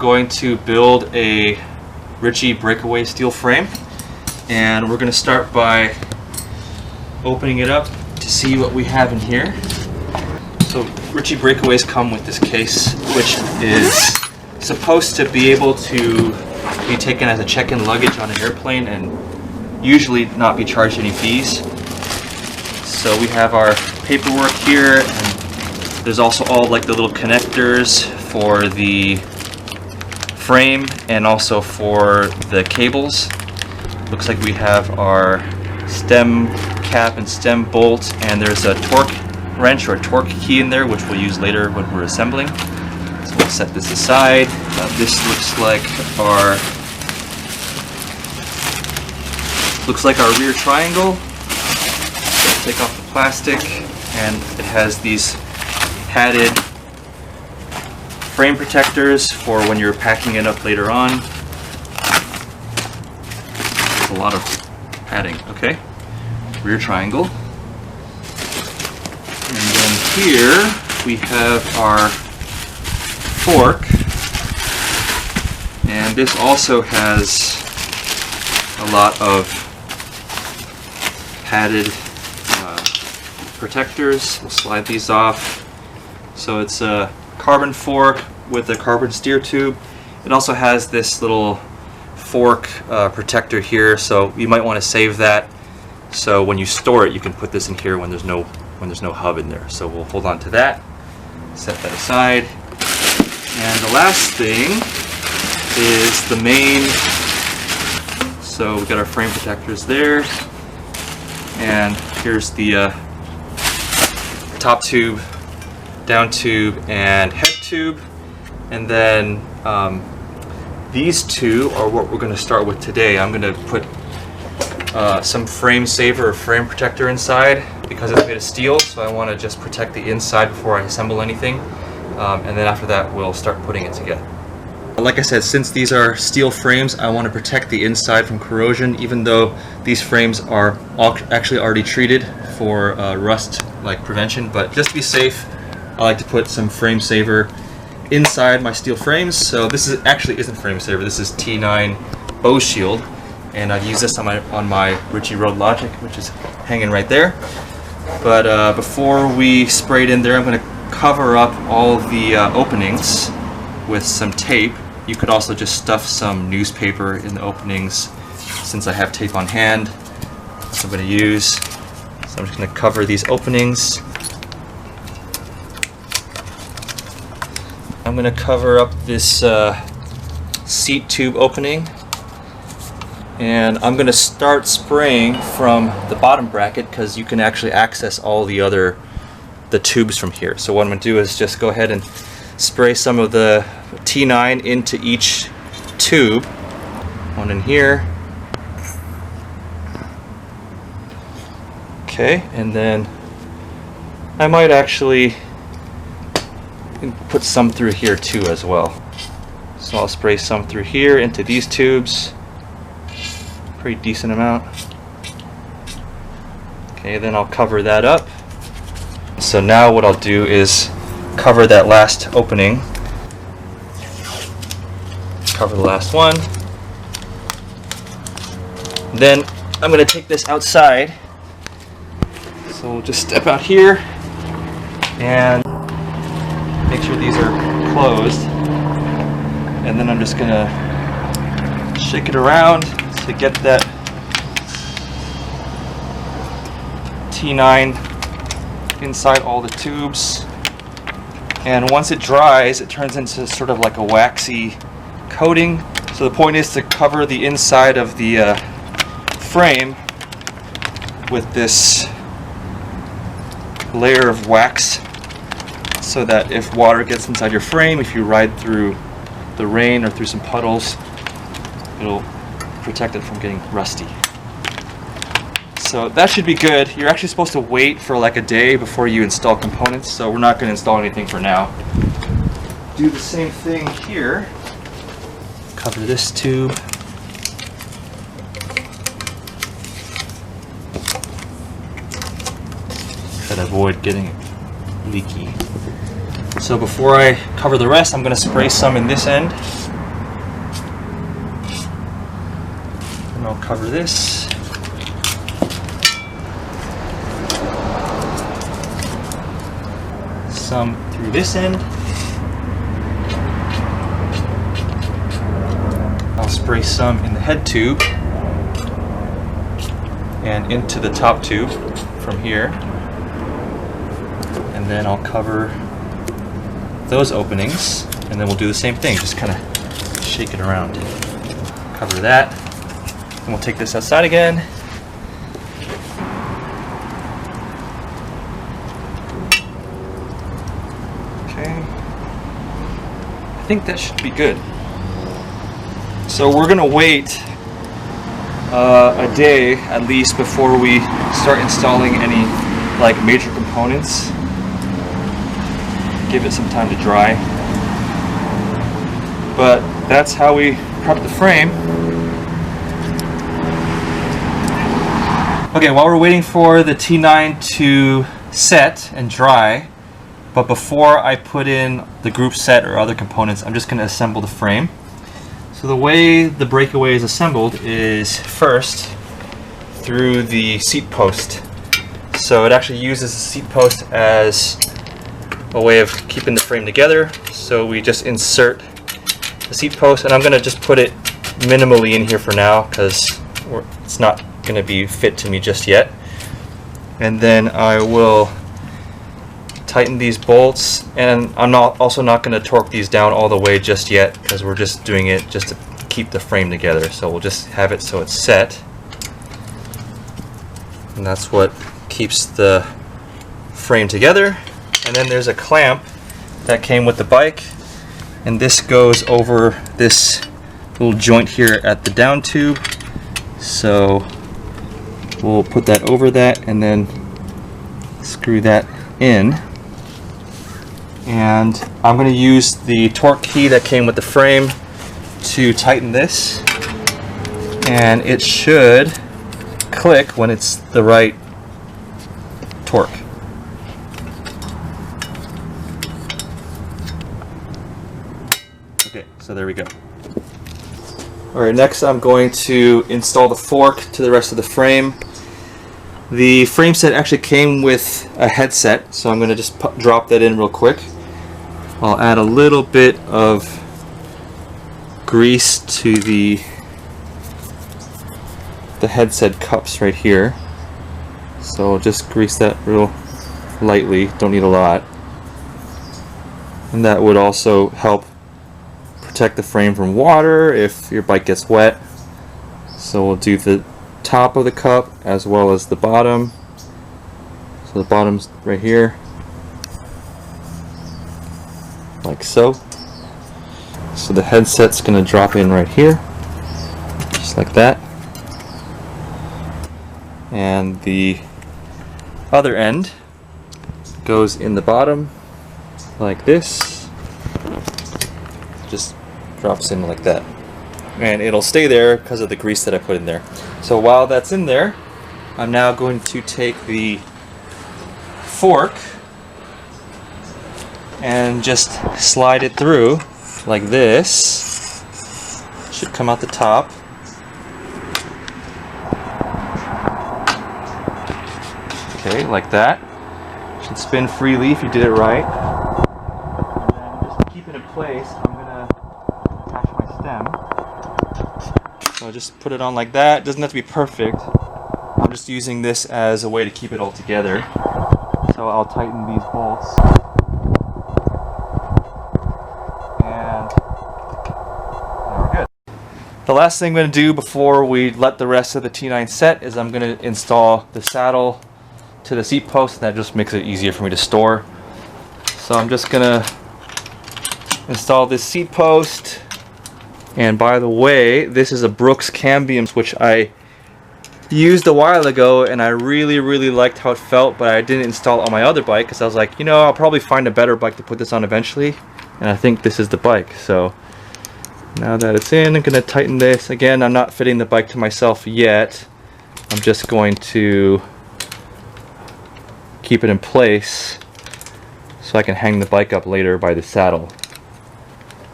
going to build a Ritchey Breakaway steel frame, and we're going to start by opening it up to see what we have in here. So Ritchey Breakaways come with this case, which is supposed to be able to be taken as a check-in luggage on an airplane and usually not be charged any fees. So we have our paperwork here, and there's also all like the little connectors for the frame and also for the cables. Looks like we have our stem cap and stem bolt, and there's a torque wrench or a torque key in there, which we'll use later when we're assembling. So we'll set this aside. This looks like our rear triangle. So take off the plastic, and it has these padded frame protectors for when you're packing it up later on. There's a lot of padding. Okay, rear triangle. And then here we have our fork, and this also has a lot of padded protectors. We'll slide these off. So it's a carbon fork with a carbon steer tube. It also has this little fork protector here, so you might want to save that. So when you store it, you can put this in here when there's no hub in there. So we'll hold on to that, set that aside. And the last thing is the main. So we've got our frame protectors there, and here's the top tube, down tube, and head tube. And then these two are what we're going to start with today. I'm going to put some frame saver or frame protector inside because it's made of steel, so I want to just protect the inside before I assemble anything. And then after that we'll start putting it together. Like I said, since these are steel frames, I want to protect the inside from corrosion, even though these frames are actually already treated for rust prevention. But just to be safe, I like to put some frame saver inside my steel frames. So this isn't frame saver, this is T9 Bow Shield, and I've used this on my Ritchey Road Logic, which is hanging right there. But before we spray it in there, I'm going to cover up all the openings with some tape. You could also just stuff some newspaper in the openings. Since I have tape on hand, that's what I'm going to use. So I'm just going to cover these openings. I'm going to cover up this seat tube opening, and I'm going to start spraying from the bottom bracket because you can actually access all the tubes from here. So what I'm going to do is just go ahead and spray some of the T9 into each tube. One in here. Okay, and then I might actually put some through here too as well. So I'll spray some through here into these tubes. Pretty decent amount. Okay, then I'll cover that up. So now what I'll do is cover that last opening. Cover the last one. Then I'm going to take this outside. So we'll just step out here and make sure these are closed. And then I'm just going to shake it around to get that T9 inside all the tubes. And once it dries, it turns into sort of like a waxy coating. So the point is to cover the inside of the frame with this layer of wax, so that if water gets inside your frame, if you ride through the rain or through some puddles, it'll protect it from getting rusty. So that should be good. You're actually supposed to wait for like a day before you install components, so we're not going to install anything for now. Do the same thing here. Cover this tube. Try to avoid getting it leaky. So before I cover the rest, I'm going to spray some in this end. cover this. Some through this end. I'll spray some in the head tube and into the top tube from here. And then I'll cover those openings, and then we'll do the same thing, just kind of shake it around. Cover that, and we'll take this outside again. Okay, I think that should be good. So we're gonna wait a day at least before we start installing any like major components. Give it some time to dry. But that's how we prep the frame. Okay, while we're waiting for the T9 to set and dry, but before I put in the group set or other components, I'm just going to assemble the frame. So the way the Breakaway is assembled is first through the seat post. So it actually uses the seat post as a way of keeping the frame together. So we just insert the seat post, and I'm going to just put it minimally in here for now because it's not going to be fit to me just yet. And then I will tighten these bolts, and I'm also not going to torque these down all the way just yet because we're just doing it just to keep the frame together. So we'll just have it so it's set, and that's what keeps the frame together. And then there's a clamp that came with the bike, and this goes over this little joint here at the down tube. So we'll put that over that and then screw that in. And I'm going to use the torque key that came with the frame to tighten this, and it should click when it's the right torque. Okay, so there we go. Alright, next I'm going to install the fork to the rest of the frame. The frame set actually came with a headset, so I'm going to just drop that in real quick. I'll add a little bit of grease to the headset cups right here. So just grease that real lightly, don't need a lot. And that would also help protect the frame from water if your bike gets wet. So we'll do the top of the cup as well as the bottom. So the bottom's right here, like so. So the headset's going to drop in right here, just like that. And the other end goes in the bottom like this. Just drops in like that. And it'll stay there because of the grease that I put in there. So while that's in there, I'm now going to take the fork and just slide it through like this. Should come out the top. Okay, like that. Should spin freely if you did it right. And then just to keep it in place, I'm gonna attach my stem. So just put it on like that. It doesn't have to be perfect. I'm just using this as a way to keep it all together. So I'll tighten these bolts. And there we're good. The last thing I'm going to do before we let the rest of the T9 set is I'm going to install the saddle to the seat post, and that just makes it easier for me to store. So I'm just going to install this seat post. And by the way, this is a Brooks cambium, which I used a while ago, and I really liked how it felt, but I didn't install it on my other bike because I was like, you know, I'll probably find a better bike to put this on eventually, and I think this is the bike. So now that it's in, I'm going to tighten this. Again, I'm not fitting the bike to myself yet. I'm just going to keep it in place so I can hang the bike up later by the saddle.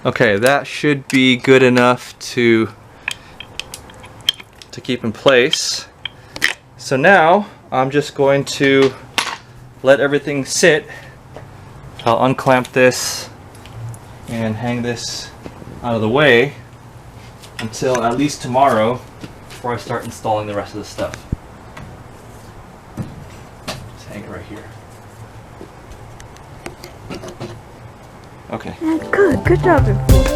Okay, that should be good enough to to keep in place. So now I'm just going to let everything sit. I'll unclamp this and hang this out of the way until at least tomorrow before I start installing the rest of the stuff. Just hang it right here. Okay. That's good. Good job, everyone.